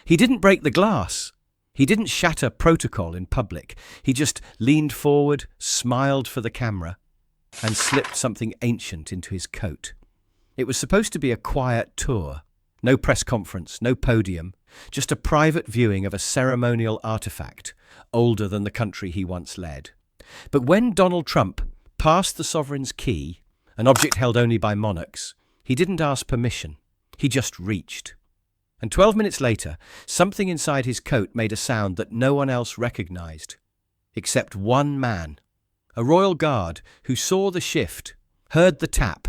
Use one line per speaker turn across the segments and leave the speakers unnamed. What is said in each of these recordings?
He didn't break the glass. He didn't shatter protocol in public. He just leaned forward, smiled for the camera, and slipped something ancient into his coat. It was supposed to be a quiet tour. No press conference, no podium, just a private viewing of a ceremonial artifact older than the country he once led. But when Donald Trump passed the sovereign's key, an object held only by monarchs, he didn't ask permission. He just reached. And 12 minutes later, something inside his coat made a sound that no one else recognized, except one man, a royal guard who saw the shift, heard the tap,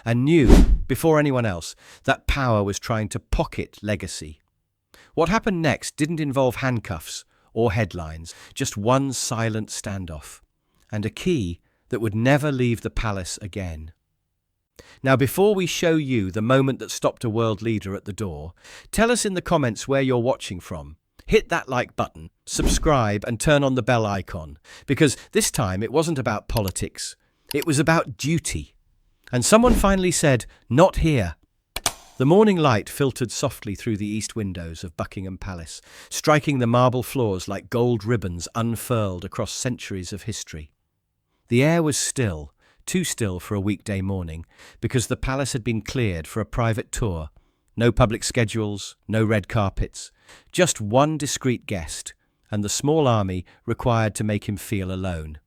and knew, before anyone else, that power was trying to pocket legacy. What happened next didn't involve handcuffs or headlines, just one silent standoff, and a key that would never leave the palace again. Now, before we show you the moment that stopped a world leader at the door, tell us in the comments where you're watching from. Hit that like button, subscribe, and turn on the bell icon, because this time it wasn't about politics, it was about duty. And someone finally said, "Not here." The morning light filtered softly through the east windows of Buckingham Palace, striking the marble floors like gold ribbons unfurled across centuries of history. The air was still, too still for a weekday morning, because the palace had been cleared for a private tour. No public schedules, no red carpets, just one discreet guest, and the small army required to make him feel alone.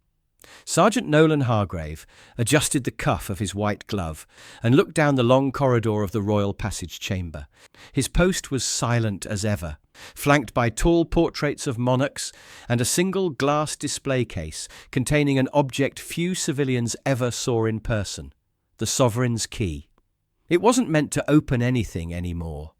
Sergeant Nolan Hargrave adjusted the cuff of his white glove and looked down the long corridor of the royal passage chamber. His post was silent as ever, flanked by tall portraits of monarchs and a single glass display case containing an object few civilians ever saw in person, the sovereign's key. It wasn't meant to open anything anymore.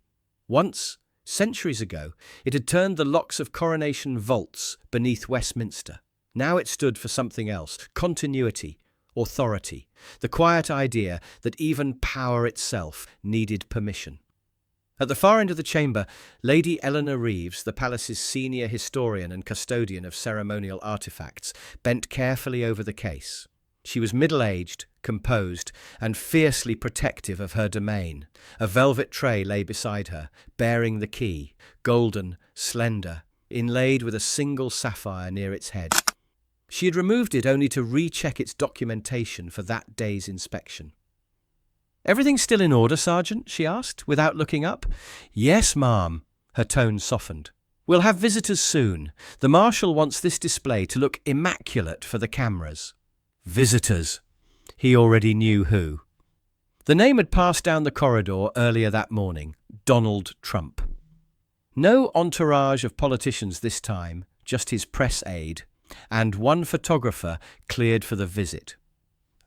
Once, centuries ago, it had turned the locks of coronation vaults beneath Westminster. Now it stood for something else: continuity, authority, the quiet idea that even power itself needed permission. At the far end of the chamber, Lady Eleanor Reeves, the palace's senior historian and custodian of ceremonial artifacts, bent carefully over the case. She was middle-aged, composed, and fiercely protective of her domain. A velvet tray lay beside her, bearing the key, golden, slender, inlaid with a single sapphire near its head. She had removed it only to recheck its documentation for that day's inspection. "Everything still in order, Sergeant?" she asked, without looking up. "Yes, ma'am." Her tone softened. "We'll have visitors soon. The Marshal wants this display to look immaculate for the cameras." Visitors. He already knew who. The name had passed down the corridor earlier that morning: Donald Trump. No entourage of politicians this time, just his press aide, and one photographer cleared for the visit.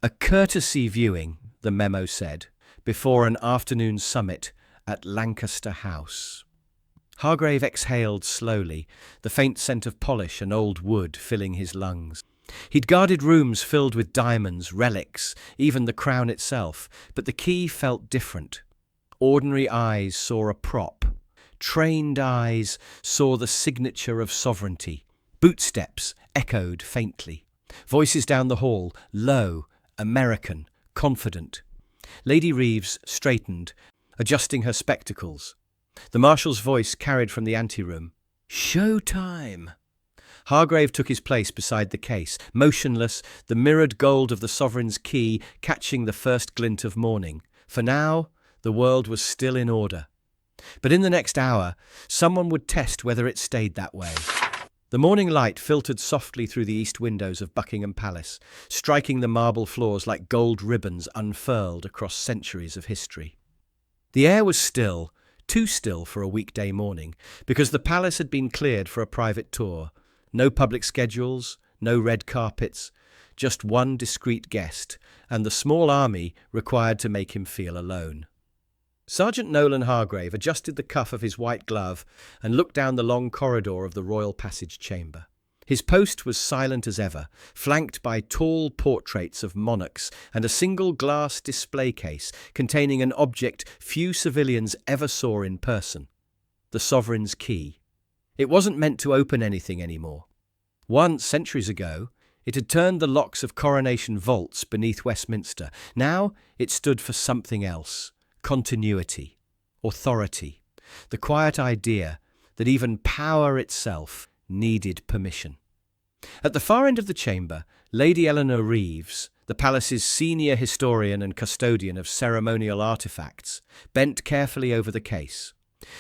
A courtesy viewing, the memo said, before an afternoon summit at Lancaster House. Hargrave exhaled slowly, the faint scent of polish and old wood filling his lungs. He'd guarded rooms filled with diamonds, relics, even the crown itself, but the key felt different. Ordinary eyes saw a prop. Trained eyes saw the signature of sovereignty. Bootsteps echoed faintly. Voices down the hall, low, American, confident. Lady Reeves straightened, adjusting her spectacles. The Marshal's voice carried from the anteroom. "Show time!" Hargrave took his place beside the case, motionless, the mirrored gold of the sovereign's key catching the first glint of morning. For now, the world was still in order. But in the next hour, someone would test whether it stayed that way. The morning light filtered softly through the east windows of Buckingham Palace, striking the marble floors like gold ribbons unfurled across centuries of history. The air was still, too still for a weekday morning, because the palace had been cleared for a private tour. No public schedules, no red carpets, just one discreet guest, and the small army required to make him feel alone. Sergeant Nolan Hargrave adjusted the cuff of his white glove and looked down the long corridor of the royal passage chamber. His post was silent as ever, flanked by tall portraits of monarchs and a single glass display case containing an object few civilians ever saw in person: the sovereign's key. It wasn't meant to open anything anymore. Once, centuries ago, it had turned the locks of coronation vaults beneath Westminster. Now it stood for something else: continuity, authority, the quiet idea that even power itself needed permission. At the far end of the chamber, Lady Eleanor Reeves, the palace's senior historian and custodian of ceremonial artifacts, bent carefully over the case.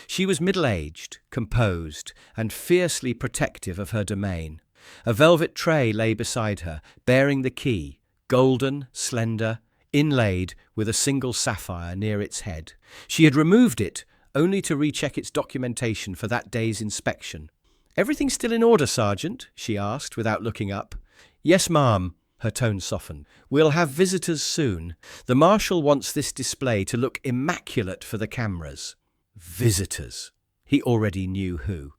She was middle-aged, composed, and fiercely protective of her domain. A velvet tray lay beside her, bearing the key, golden, slender, inlaid with a single sapphire near its head. She had removed it, only to recheck its documentation for that day's inspection. "Everything still in order, Sergeant?" she asked, without looking up. "Yes, ma'am." Her tone softened. "We'll have visitors soon. The Marshal wants this display to look immaculate for the cameras." Visitors. He already knew who.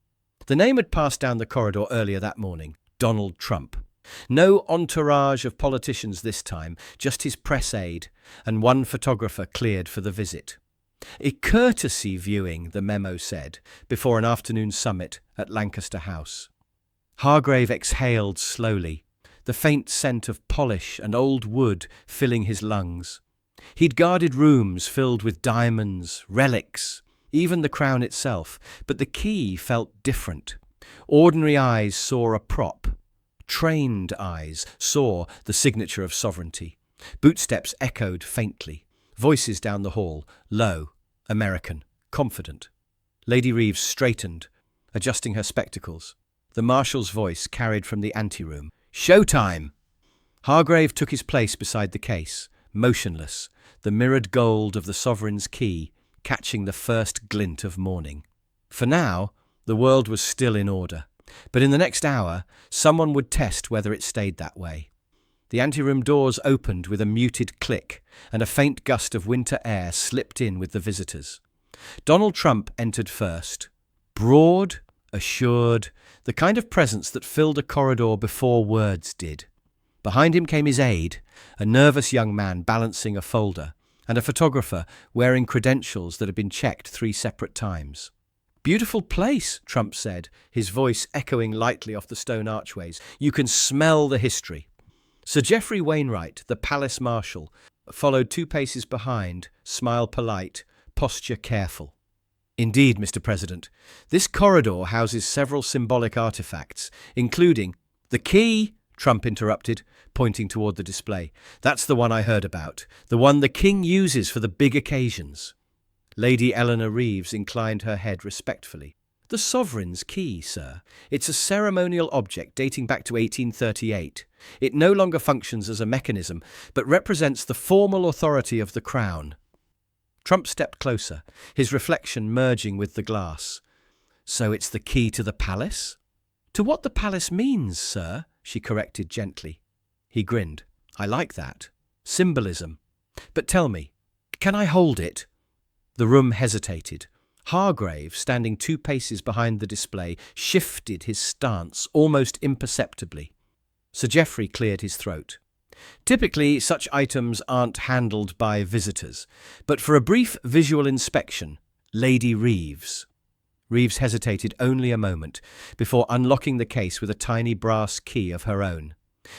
The name had passed down the corridor earlier that morning. Donald Trump. No entourage of politicians this time, just his press aide, and one photographer cleared for the visit. A courtesy viewing, the memo said, before an afternoon summit at Lancaster House. Hargrave exhaled slowly, the faint scent of polish and old wood filling his lungs. He'd guarded rooms filled with diamonds, relics, even the crown itself, but the key felt different. Ordinary eyes saw a prop. Trained eyes saw the signature of sovereignty. Bootsteps echoed faintly. Voices down the hall, low, American, confident. Lady Reeves straightened, adjusting her spectacles. The Marshal's voice carried from the anteroom. "Showtime!" Hargrave took his place beside the case, motionless, the mirrored gold of the sovereign's key catching the first glint of morning. For now, the world was still in order, but in the next hour, someone would test whether it stayed that way. The anteroom doors opened with a muted click, and a faint gust of winter air slipped in with the visitors. Donald Trump entered first. Broad, assured, the kind of presence that filled a corridor before words did. Behind him came his aide, a nervous young man balancing a folder, and a photographer wearing credentials that had been checked 3 separate times. "Beautiful place," Trump said, his voice echoing lightly off the stone archways. "You can smell the history." Sir Geoffrey Wainwright, the palace marshal, followed 2 paces behind, smile polite, posture careful. "Indeed, Mr. President, this corridor houses several symbolic artifacts, including—" "The key," Trump interrupted, pointing toward the display. "That's the one I heard about, the one the king uses for the big occasions." Lady Eleanor Reeves inclined her head respectfully. "The sovereign's key, sir. It's a ceremonial object dating back to 1838. It no longer functions as a mechanism, but represents the formal authority of the crown." Trump stepped closer, his reflection merging with the glass. "So it's the key to the palace?" "To what the palace means, sir," she corrected gently. He grinned. "I like that. Symbolism. But tell me, can I hold it?" The room hesitated. Hargrave, standing 2 paces behind the display, shifted his stance almost imperceptibly. Sir Geoffrey cleared his throat. "Typically, such items aren't handled by visitors, but for a brief visual inspection, Lady Reeves." Reeves hesitated only a moment before unlocking the case with a tiny brass key of her own.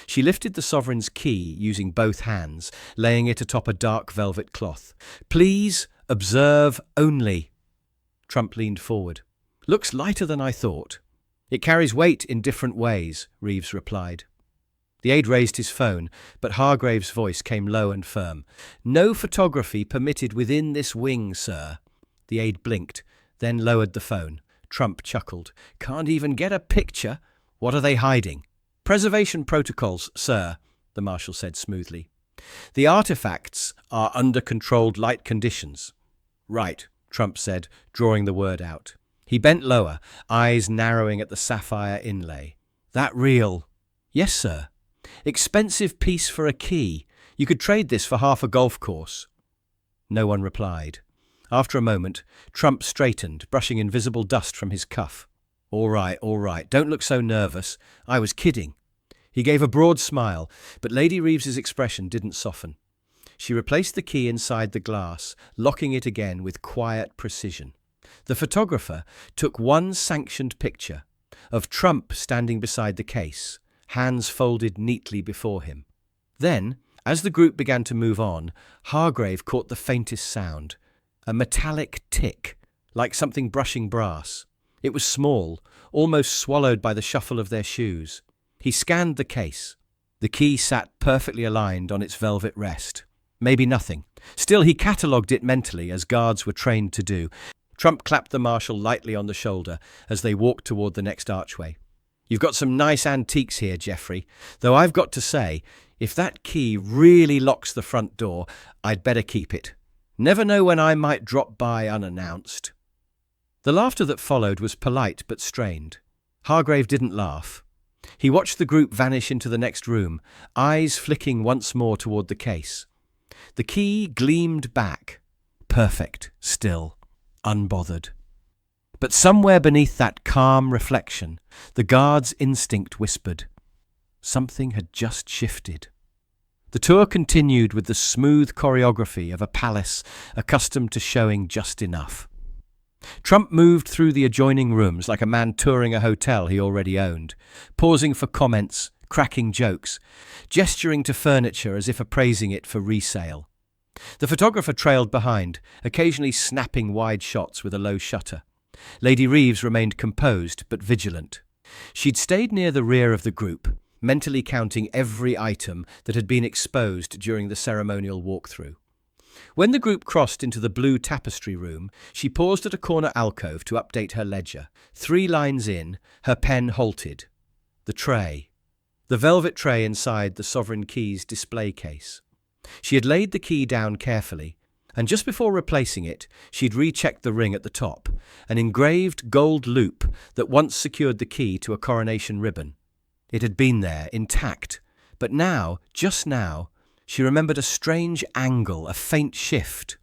She lifted the sovereign's key using both hands, laying it atop a dark velvet cloth. "Please observe only." Trump leaned forward. "Looks lighter than I thought." "It carries weight in different ways," Reeves replied. The aide raised his phone, but Hargrave's voice came low and firm. "No photography permitted within this wing, sir." The aide blinked, then lowered the phone. Trump chuckled. "Can't even get a picture? What are they hiding?" "Preservation protocols, sir," the Marshal said smoothly. "The artifacts are under controlled light conditions." "Right," Trump said, drawing the word out. He bent lower, eyes narrowing at the sapphire inlay. "That real?" "Yes, sir." "Expensive piece for a key. You could trade this for half a golf course." No one replied. After a moment, Trump straightened, brushing invisible dust from his cuff. All right. Don't look so nervous. I was kidding." He gave a broad smile, but Lady Reeves's expression didn't soften. She replaced the key inside the glass, locking it again with quiet precision. The photographer took one sanctioned picture of Trump standing beside the case, hands folded neatly before him. Then, as the group began to move on, Hargrave caught the faintest sound, a metallic tick, like something brushing brass. It was small, almost swallowed by the shuffle of their shoes. He scanned the case. The key sat perfectly aligned on its velvet rest. Maybe nothing. Still, he catalogued it mentally, as guards were trained to do. Trump clapped the marshal lightly on the shoulder as they walked toward the next archway. "You've got some nice antiques here, Geoffrey, though I've got to say, if that key really locks the front door, I'd better keep it. Never know when I might drop by unannounced." The laughter that followed was polite but strained. Hargrave didn't laugh. He watched the group vanish into the next room, eyes flicking once more toward the case. The key gleamed back, perfect, still, unbothered. But somewhere beneath that calm reflection, the guard's instinct whispered. Something had just shifted. The tour continued with the smooth choreography of a palace accustomed to showing just enough. Trump moved through the adjoining rooms like a man touring a hotel he already owned, pausing for comments, cracking jokes, gesturing to furniture as if appraising it for resale. The photographer trailed behind, occasionally snapping wide shots with a low shutter. Lady Reeves remained composed but vigilant. She'd stayed near the rear of the group, mentally counting every item that had been exposed during the ceremonial walkthrough. When the group crossed into the blue tapestry room, she paused at a corner alcove to update her ledger. 3 lines in, her pen halted. The tray. The velvet tray inside the Sovereign Key's display case. She had laid the key down carefully, and just before replacing it, she'd rechecked the ring at the top, an engraved gold loop that once secured the key to a coronation ribbon. It had been there, intact, but now, just now, she remembered a strange angle, a faint shift.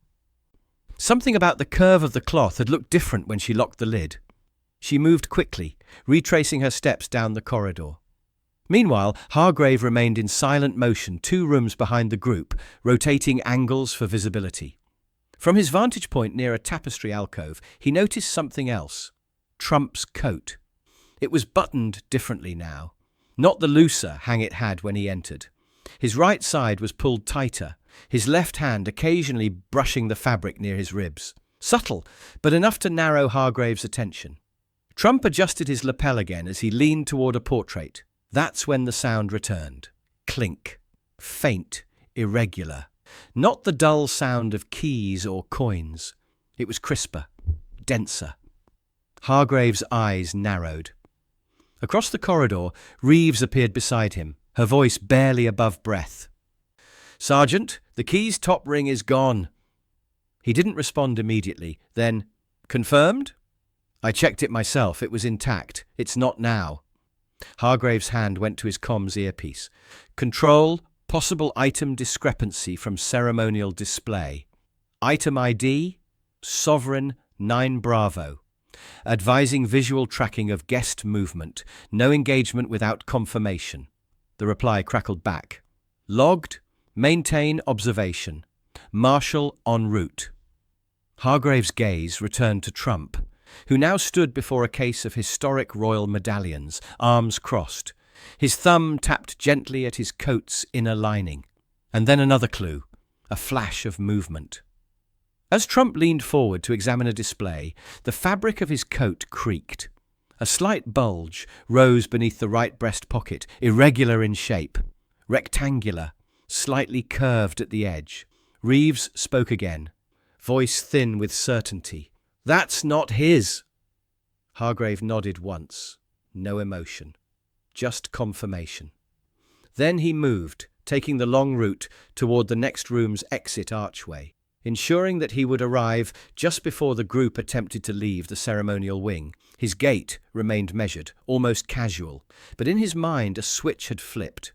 Something about the curve of the cloth had looked different when she locked the lid. She moved quickly, retracing her steps down the corridor. Meanwhile, Hargrave remained in silent motion 2 rooms behind the group, rotating angles for visibility. From his vantage point near a tapestry alcove, he noticed something else. Trump's coat. It was buttoned differently now, not the looser hang it had when he entered. His right side was pulled tighter, his left hand occasionally brushing the fabric near his ribs. Subtle, but enough to narrow Hargrave's attention. Trump adjusted his lapel again as he leaned toward a portrait. That's when the sound returned. Clink. Faint, irregular. Not the dull sound of keys or coins. It was crisper, denser. Hargrave's eyes narrowed. Across the corridor, Reeves appeared beside him, her voice barely above breath. "Sergeant, the key's top ring is gone." He didn't respond immediately. Then, "Confirmed?" "I checked it myself. It was intact. It's not now." Hargrave's hand went to his comms earpiece. "Control, possible item discrepancy from ceremonial display. Item ID, Sovereign 9 Bravo. Advising visual tracking of guest movement. No engagement without confirmation." The reply crackled back. "Logged. Maintain observation. Marshal en route." Hargrave's gaze returned to Trump, who now stood before a case of historic royal medallions, arms crossed. His thumb tapped gently at his coat's inner lining. And then another clue, a flash of movement. As Trump leaned forward to examine a display, the fabric of his coat creaked. A slight bulge rose beneath the right breast pocket, irregular in shape, rectangular, slightly curved at the edge. Reeves spoke again, voice thin with certainty. "That's not his." Hargrave nodded once. No emotion. Just confirmation. Then he moved, taking the long route toward the next room's exit archway, ensuring that he would arrive just before the group attempted to leave the ceremonial wing. His gait remained measured, almost casual, but in his mind a switch had flipped.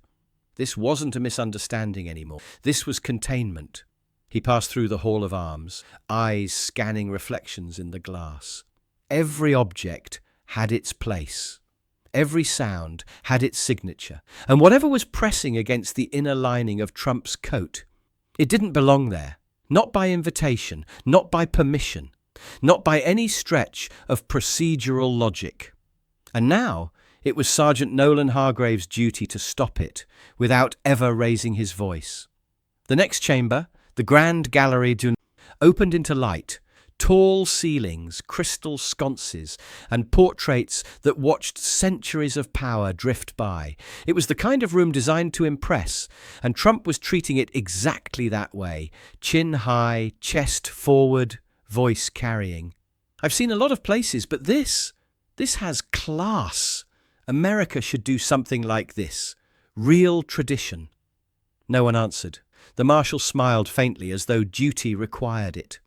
This wasn't a misunderstanding anymore. This was containment. He passed through the Hall of Arms, eyes scanning reflections in the glass. Every object had its place. Every sound had its signature, and whatever was pressing against the inner lining of Trump's coat, it didn't belong there. Not by invitation, not by permission, not by any stretch of procedural logic. And now it was Sergeant Nolan Hargrave's duty to stop it, without ever raising his voice. The next chamber, the Grand Gallery opened into light, Tall ceilings, crystal sconces, and portraits that watched centuries of power drift by. It was the kind of room designed to impress, and Trump was treating it exactly that way. Chin high, chest forward, voice carrying. I've seen a lot of places, but this has class. America should do something like this. Real tradition. No one answered. The Marshal smiled faintly as though duty required it.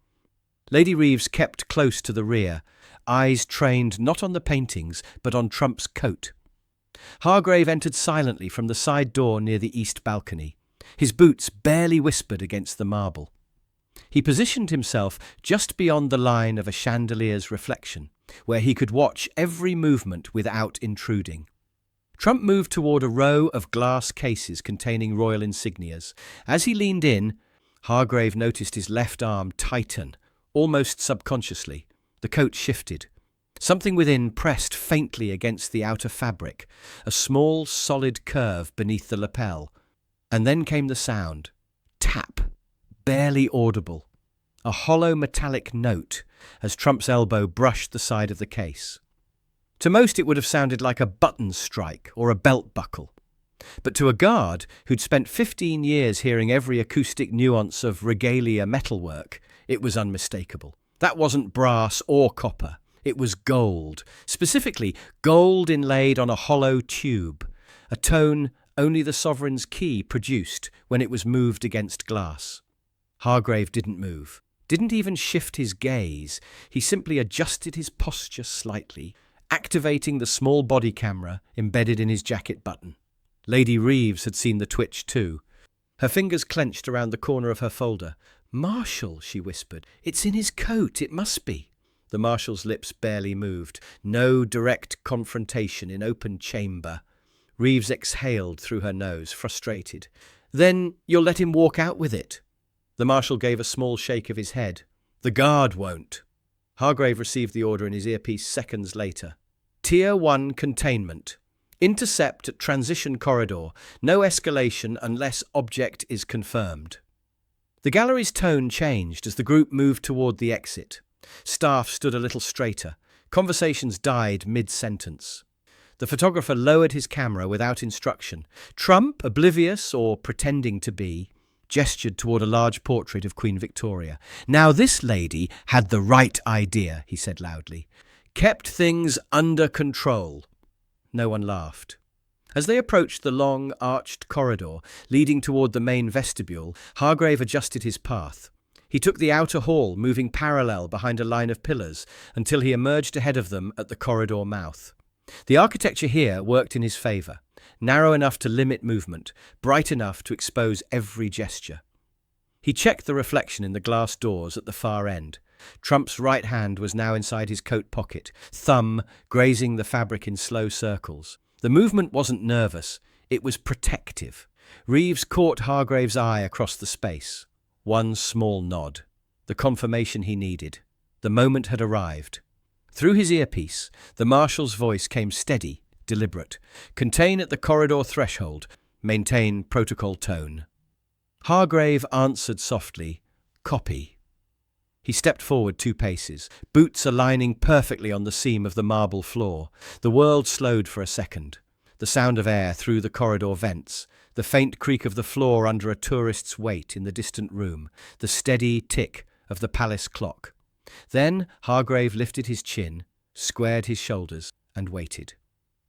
Lady Reeves kept close to the rear, eyes trained not on the paintings but on Trump's coat. Hargrave entered silently from the side door near the east balcony. His boots barely whispered against the marble. He positioned himself just beyond the line of a chandelier's reflection, where he could watch every movement without intruding. Trump moved toward a row of glass cases containing royal insignias. As he leaned in, Hargrave noticed his left arm tighten, almost subconsciously. The coat shifted. Something within pressed faintly against the outer fabric, a small, solid curve beneath the lapel. And then came the sound. Tap. Barely audible. A hollow metallic note as Trump's elbow brushed the side of the case. To most it would have sounded like a button strike or a belt buckle. But to a guard who'd spent 15 years hearing every acoustic nuance of regalia metalwork, it was unmistakable. That wasn't brass or copper. It was gold. Specifically, gold inlaid on a hollow tube, a tone only the sovereign's key produced when it was moved against glass. Hargrave didn't move, didn't even shift his gaze. He simply adjusted his posture slightly, activating the small body camera embedded in his jacket button. Lady Reeves had seen the twitch too. Her fingers clenched around the corner of her folder. "Marshal," she whispered, "it's in his coat, it must be." The Marshal's lips barely moved. No direct confrontation in open chamber. Reeves exhaled through her nose, frustrated. "Then you'll let him walk out with it?" The Marshal gave a small shake of his head. "The guard won't." Hargrave received the order in his earpiece seconds later. Tier 1 containment. Intercept at transition corridor. No escalation unless object is confirmed. The gallery's tone changed as the group moved toward the exit. Staff stood a little straighter. Conversations died mid-sentence. The photographer lowered his camera without instruction. Trump, oblivious or pretending to be, gestured toward a large portrait of Queen Victoria. "Now this lady had the right idea," he said loudly. "Kept things under control." No one laughed. As they approached the long, arched corridor leading toward the main vestibule, Hargrave adjusted his path. He took the outer hall, moving parallel behind a line of pillars, until he emerged ahead of them at the corridor mouth. The architecture here worked in his favour. Narrow enough to limit movement, bright enough to expose every gesture. He checked the reflection in the glass doors at the far end. Trump's right hand was now inside his coat pocket, thumb grazing the fabric in slow circles. The movement wasn't nervous, it was protective. Reeves caught Hargrave's eye across the space. One small nod. The confirmation he needed. The moment had arrived. Through his earpiece, the Marshal's voice came steady, deliberate. "Contain at the corridor threshold. Maintain protocol tone." Hargrave answered softly, "Copy." He stepped forward 2 paces, boots aligning perfectly on the seam of the marble floor. The world slowed for a second. The sound of air through the corridor vents, the faint creak of the floor under a tourist's weight in the distant room, the steady tick of the palace clock. Then Hargrave lifted his chin, squared his shoulders, and waited.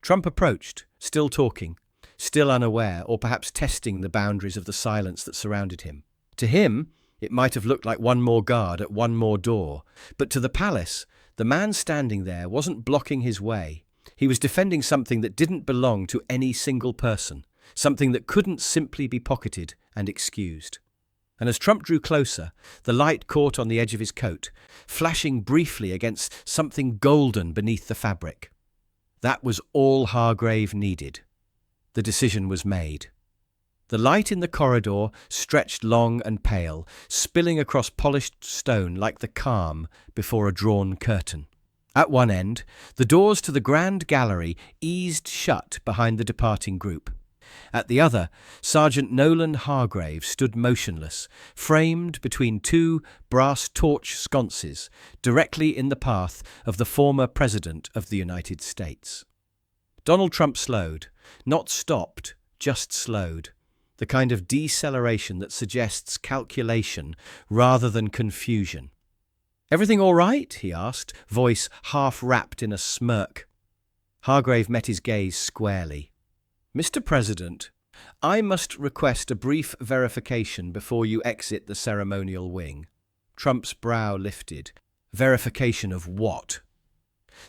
Trump approached, still talking, still unaware, or perhaps testing the boundaries of the silence that surrounded him. To him, it might have looked like one more guard at one more door, but to the palace, the man standing there wasn't blocking his way. He was defending something that didn't belong to any single person, something that couldn't simply be pocketed and excused. And as Trump drew closer, the light caught on the edge of his coat, flashing briefly against something golden beneath the fabric. That was all Hargrave needed. The decision was made. The light in the corridor stretched long and pale, spilling across polished stone like the calm before a drawn curtain. At one end, the doors to the grand gallery eased shut behind the departing group. At the other, Sergeant Nolan Hargrave stood motionless, framed between two brass torch sconces, directly in the path of the former President of the United States. Donald Trump slowed, not stopped, just slowed, the kind of deceleration that suggests calculation rather than confusion. "Everything all right?" he asked, voice half wrapped in a smirk. Hargrave met his gaze squarely. "Mr. President, I must request a brief verification before you exit the ceremonial wing." Trump's brow lifted. Verification of what?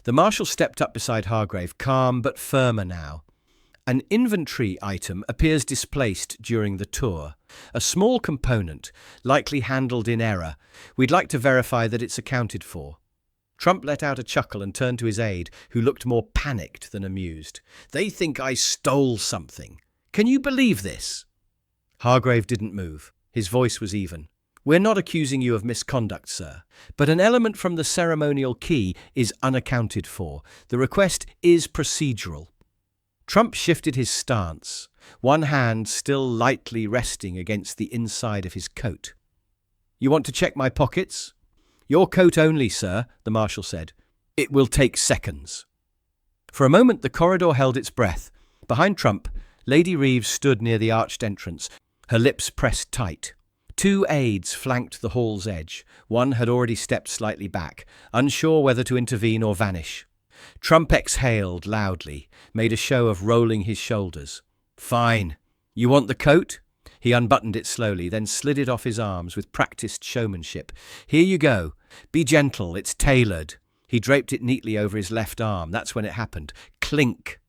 The Marshal stepped up beside Hargrave, calm but firmer now. "An inventory item appears displaced during the tour. A small component, likely handled in error. We'd like to verify that it's accounted for." Trump let out a chuckle and turned to his aide, who looked more panicked than amused. "They think I stole something. Can you believe this?" Hargrave didn't move. His voice was even. "We're not accusing you of misconduct, sir, but an element from the ceremonial key is unaccounted for. The request is procedural." Trump shifted his stance, one hand still lightly resting against the inside of his coat. "You want to check my pockets?" "Your coat only, sir," the Marshal said. "It will take seconds." For a moment the corridor held its breath. Behind Trump, Lady Reeves stood near the arched entrance, her lips pressed tight. Two aides flanked the hall's edge. One had already stepped slightly back, unsure whether to intervene or vanish. Trump exhaled loudly, made a show of rolling his shoulders. "Fine. You want the coat?" He unbuttoned it slowly, then slid it off his arms with practiced showmanship. "Here you go. Be gentle, it's tailored." He draped it neatly over his left arm. That's when it happened. Clink.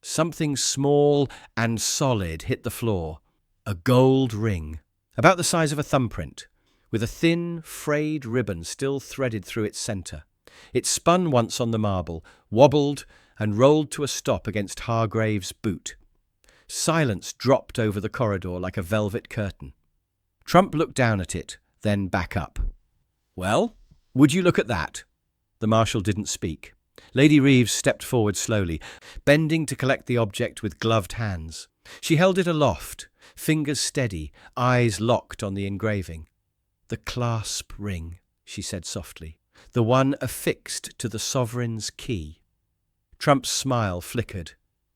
Something small and solid hit the floor. A gold ring, about the size of a thumbprint, with a thin, frayed ribbon still threaded through its centre. It spun once on the marble, wobbled, and rolled to a stop against Hargrave's boot. Silence dropped over the corridor like a velvet curtain. Trump looked down at it, then back up. "Well, would you look at that?" The Marshal didn't speak. Lady Reeves stepped forward slowly, bending to collect the object with gloved hands. She held it aloft, fingers steady, eyes locked on the engraving. "The clasp ring," she said softly. "The one affixed to the sovereign's key." Trump's smile flickered.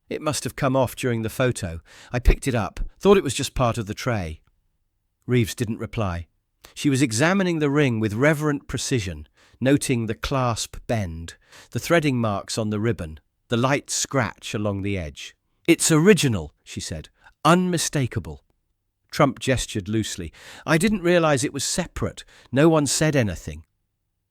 "It must have come off during the photo. I picked it up, thought it was just part of the tray." Reeves didn't reply. She was examining the ring with reverent precision, noting the clasp bend, the threading marks on the ribbon, the light scratch along the edge. "It's original," she said. "Unmistakable." Trump gestured loosely. "I didn't realize it was separate. No one said anything."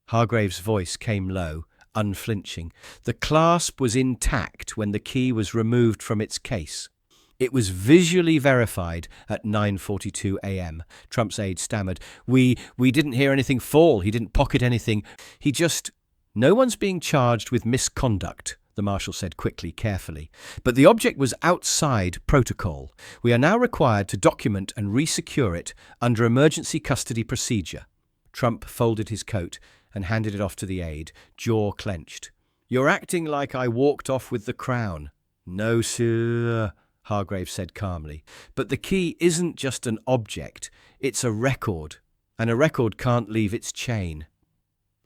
Hargrave's voice came low, unflinching. "The clasp was intact when the key was removed from its case. It was visually verified at 9:42 a.m. Trump's aide stammered. We didn't hear anything fall. He didn't pocket anything. He just..." "No one's being charged with misconduct," the Marshal said quickly, carefully. "But the object was outside protocol. We are now required to document and resecure it under emergency custody procedure." Trump folded his coat and handed it off to the aide, jaw clenched. "You're acting like I walked off with the crown." "No, sir," Hargrave said calmly. "But the key isn't just an object, it's a record, and a record can't leave its chain."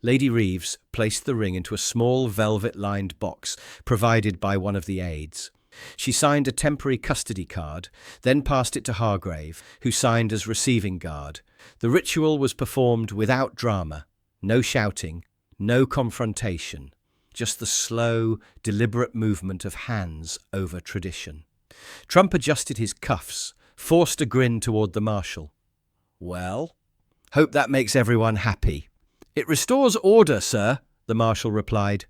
Lady Reeves placed the ring into a small velvet-lined box provided by one of the aides. She signed a temporary custody card, then passed it to Hargrave, who signed as receiving guard. The ritual was performed without drama. No shouting, no confrontation, just the slow, deliberate movement of hands over tradition. Trump adjusted his cuffs, forced a grin toward the Marshal. "Well, hope that makes everyone happy." "It restores order, sir," the Marshal replied.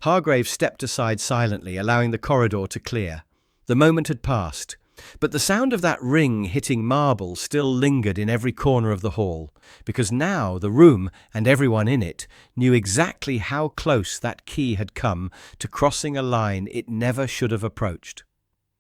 Hargrave stepped aside silently, allowing the corridor to clear. The moment had passed, but the sound of that ring hitting marble still lingered in every corner of the hall, because now the room and everyone in it knew exactly how close that key had come to crossing a line it never should have approached.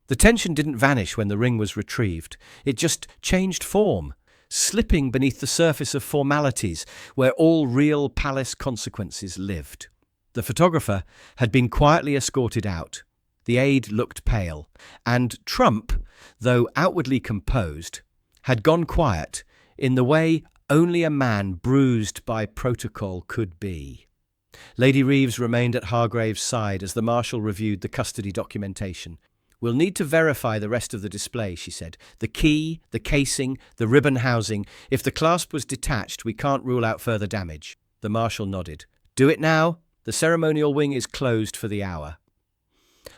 The tension didn't vanish when the ring was retrieved. It just changed form, slipping beneath the surface of formalities where all real palace consequences lived. The photographer had been quietly escorted out. The aide looked pale, and Trump, though outwardly composed, had gone quiet in the way only a man bruised by protocol could be. Lady Reeves remained at Hargrave's side as the Marshal reviewed the custody documentation. "We'll need to verify the rest of the display," she said. "The key, the casing, the ribbon housing. If the clasp was detached, we can't rule out further damage." The Marshal nodded. "Do it now. The ceremonial wing is closed for the hour."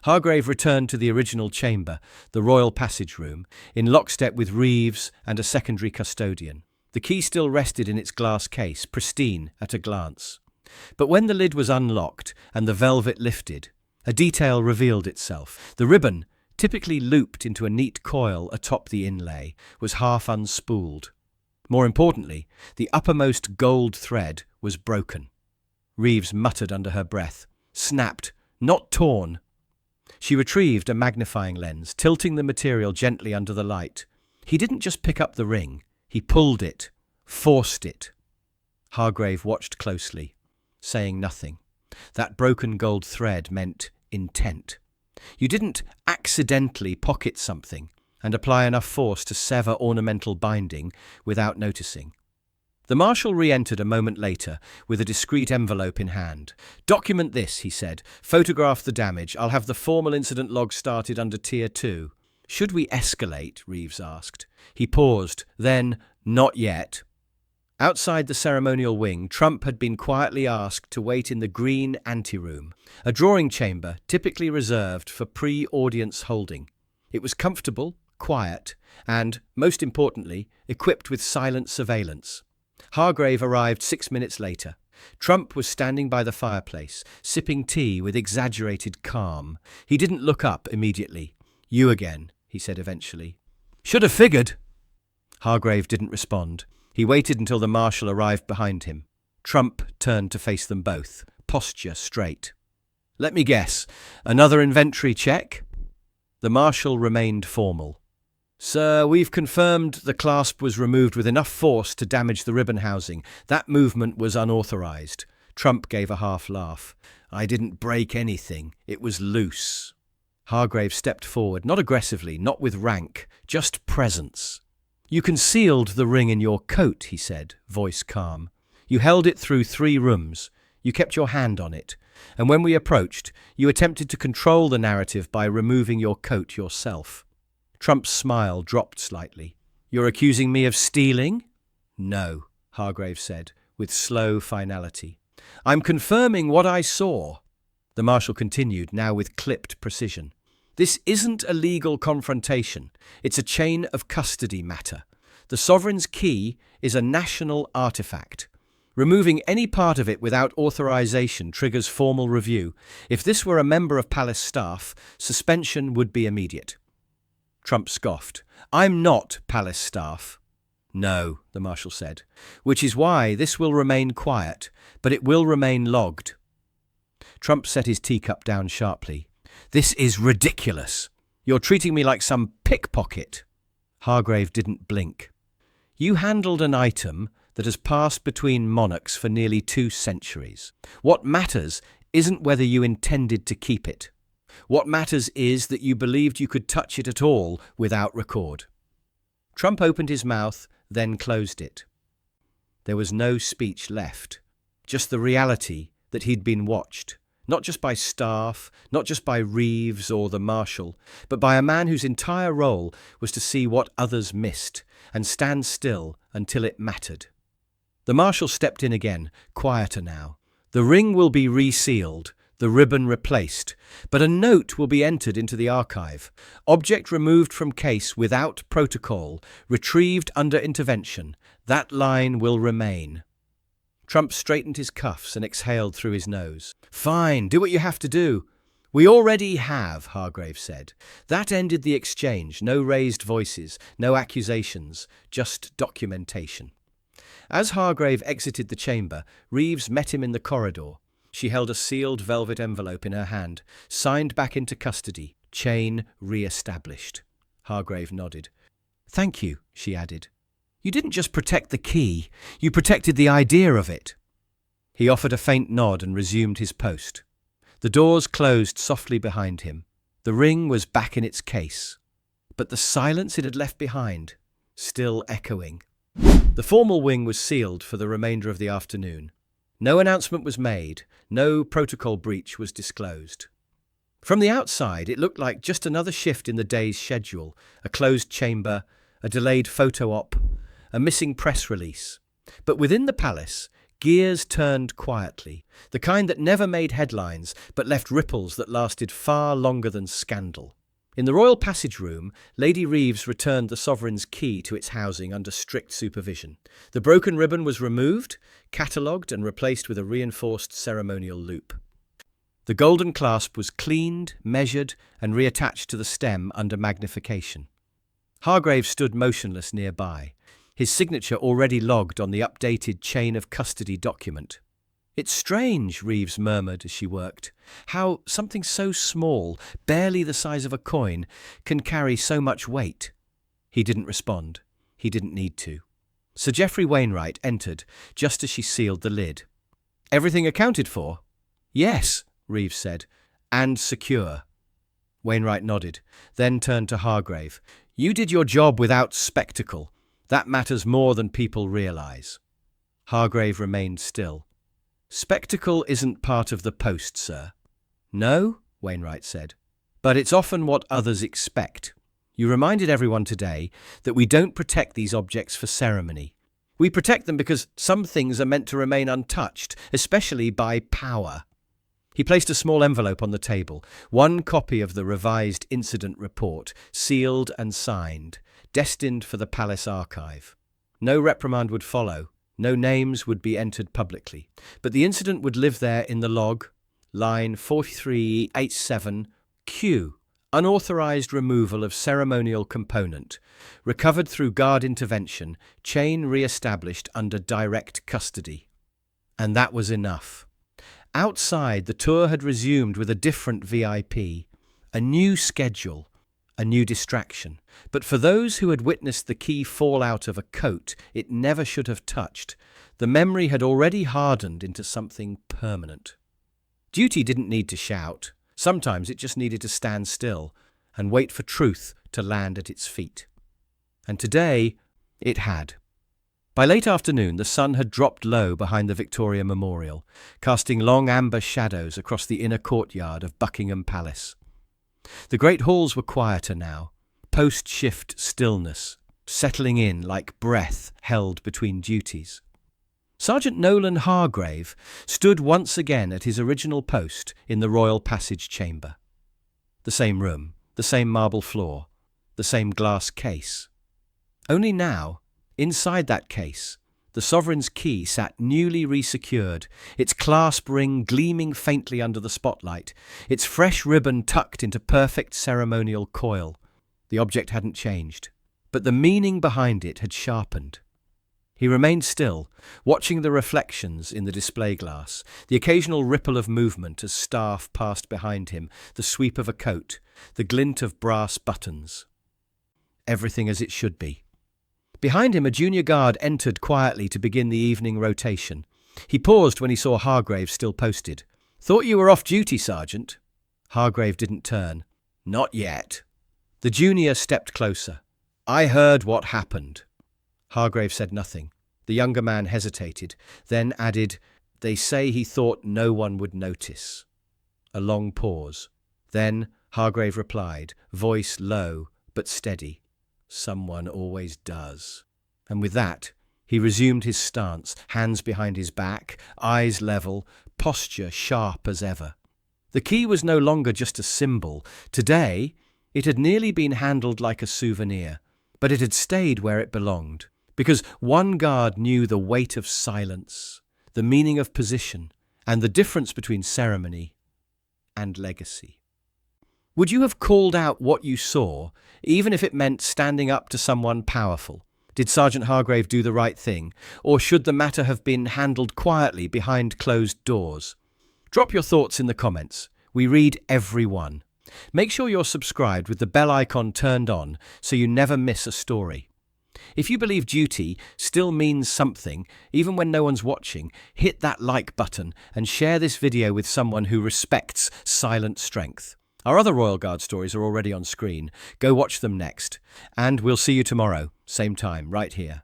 Hargrave returned to the original chamber, the royal passage room, in lockstep with Reeves and a secondary custodian. The key still rested in its glass case, pristine at a glance. But when the lid was unlocked and the velvet lifted, a detail revealed itself. The ribbon, typically looped into a neat coil atop the inlay, was half unspooled. More importantly, the uppermost gold thread was broken. Reeves muttered under her breath. Snapped, not torn. She retrieved a magnifying lens, tilting the material gently under the light. He didn't just pick up the ring. He pulled it, forced it. Hargrave watched closely, saying nothing. That broken gold thread meant intent. You didn't accidentally pocket something and apply enough force to sever ornamental binding without noticing. The Marshal re-entered a moment later with a discreet envelope in hand. "Document this," he said. "Photograph the damage. I'll have the formal incident log started under Tier 2. "Should we escalate?" Reeves asked. He paused, then, "Not yet." Outside the ceremonial wing, Trump had been quietly asked to wait in the green anteroom, a drawing chamber typically reserved for pre-audience holding. It was comfortable, quiet, and, most importantly, equipped with silent surveillance. Hargrave arrived 6 minutes later. Trump was standing by the fireplace, sipping tea with exaggerated calm. He didn't look up immediately. "You again," he said eventually. "Should have figured." Hargrave didn't respond. He waited until the Marshal arrived behind him. Trump turned to face them both, posture straight. "Let me guess, another inventory check?" The Marshal remained formal. "Sir, we've confirmed the clasp was removed with enough force to damage the ribbon housing. That movement was unauthorized." Trump gave a half laugh. "I didn't break anything. It was loose." Hargrave stepped forward, not aggressively, not with rank, just presence. "You concealed the ring in your coat," he said, voice calm. "You held it through 3 rooms. You kept your hand on it. And when we approached, you attempted to control the narrative by removing your coat yourself." Trump's smile dropped slightly. "You're accusing me of stealing?" "No," Hargrave said, with slow finality. "I'm confirming what I saw." The Marshal continued, now with clipped precision. "This isn't a legal confrontation. It's a chain of custody matter. The sovereign's key is a national artifact. Removing any part of it without authorization triggers formal review. If this were a member of palace staff, suspension would be immediate." Trump scoffed. "I'm not palace staff." "No," the Marshal said, "which is why this will remain quiet, but it will remain logged." Trump set his teacup down sharply. "This is ridiculous. You're treating me like some pickpocket." Hargrave didn't blink. "You handled an item that has passed between monarchs for nearly 2 centuries. What matters isn't whether you intended to keep it. What matters is that you believed you could touch it at all without record." Trump opened his mouth, then closed it. There was no speech left, just the reality that he'd been watched, not just by staff, not just by Reeves or the Marshal, but by a man whose entire role was to see what others missed and stand still until it mattered. The Marshal stepped in again, quieter now. "The ring will be resealed, the ribbon replaced, but a note will be entered into the archive. Object removed from case without protocol, retrieved under intervention. That line will remain." Trump straightened his cuffs and exhaled through his nose. "Fine, do what you have to do." "We already have," Hargrave said. That ended the exchange. No raised voices, no accusations, just documentation. As Hargrave exited the chamber, Reeves met him in the corridor. She held a sealed velvet envelope in her hand, signed back into custody, chain re-established. Hargrave nodded. "Thank you," she added. "You didn't just protect the key, you protected the idea of it." He offered a faint nod and resumed his post. The doors closed softly behind him. The ring was back in its case, but the silence it had left behind, still echoing. The formal wing was sealed for the remainder of the afternoon. No announcement was made, no protocol breach was disclosed. From the outside, it looked like just another shift in the day's schedule, a closed chamber, a delayed photo op, a missing press release. But within the palace, gears turned quietly, the kind that never made headlines but left ripples that lasted far longer than scandal. In the royal passage room, Lady Reeves returned the sovereign's key to its housing under strict supervision. The broken ribbon was removed, catalogued and replaced with a reinforced ceremonial loop. The golden clasp was cleaned, measured and reattached to the stem under magnification. Hargrave stood motionless nearby, his signature already logged on the updated chain of custody document. "It's strange," Reeves murmured as she worked, "how something so small, barely the size of a coin, can carry so much weight." He didn't respond. He didn't need to. Sir Geoffrey Wainwright entered just as she sealed the lid. "Everything accounted for?" "Yes," Reeves said, "and secure." Wainwright nodded, then turned to Hargrave. "You did your job without spectacle. That matters more than people realize." Hargrave remained still. "Spectacle isn't part of the post, sir." "No," Wainwright said, "but it's often what others expect. You reminded everyone today that we don't protect these objects for ceremony. We protect them because some things are meant to remain untouched, especially by power." He placed a small envelope on the table, one copy of the revised incident report, sealed and signed, destined for the palace archive. No reprimand would follow, no names would be entered publicly, but the incident would live there in the log, line 4387Q, unauthorized removal of ceremonial component, recovered through guard intervention, chain re-established under direct custody. And that was enough. Outside, the tour had resumed with a different VIP, a new schedule, a new distraction. But for those who had witnessed the key fall out of a coat it never should have touched, the memory had already hardened into something permanent. Duty didn't need to shout. Sometimes it just needed to stand still and wait for truth to land at its feet. And today, it had. By late afternoon, the sun had dropped low behind the Victoria Memorial, casting long amber shadows across the inner courtyard of Buckingham Palace. The great halls were quieter now, post-shift stillness, settling in like breath held between duties. Sergeant Nolan Hargrave stood once again at his original post in the royal passage chamber. The same room, the same marble floor, the same glass case. Only now, inside that case, the sovereign's key sat newly resecured, its clasp ring gleaming faintly under the spotlight, its fresh ribbon tucked into perfect ceremonial coil. The object hadn't changed, but the meaning behind it had sharpened. He remained still, watching the reflections in the display glass, the occasional ripple of movement as staff passed behind him, the sweep of a coat, the glint of brass buttons. Everything as it should be. Behind him, a junior guard entered quietly to begin the evening rotation. He paused when he saw Hargrave still posted. "Thought you were off duty, Sergeant." Hargrave didn't turn. "Not yet." The junior stepped closer. "I heard what happened." Hargrave said nothing. The younger man hesitated, then added, "They say he thought no one would notice." A long pause. Then Hargrave replied, voice low but steady. "Someone always does." And with that, he resumed his stance, hands behind his back, eyes level, posture sharp as ever. The key was no longer just a symbol. Today, it had nearly been handled like a souvenir, but it had stayed where it belonged, because one guard knew the weight of silence, the meaning of position, and the difference between ceremony and legacy. Would you have called out what you saw, even if it meant standing up to someone powerful? Did Sergeant Hargrave do the right thing, or should the matter have been handled quietly behind closed doors? Drop your thoughts in the comments. We read every one. Make sure you're subscribed with the bell icon turned on so you never miss a story. If you believe duty still means something, even when no one's watching, hit that like button and share this video with someone who respects silent strength. Our other Royal Guard stories are already on screen. Go watch them next. And we'll see you tomorrow, same time, right here.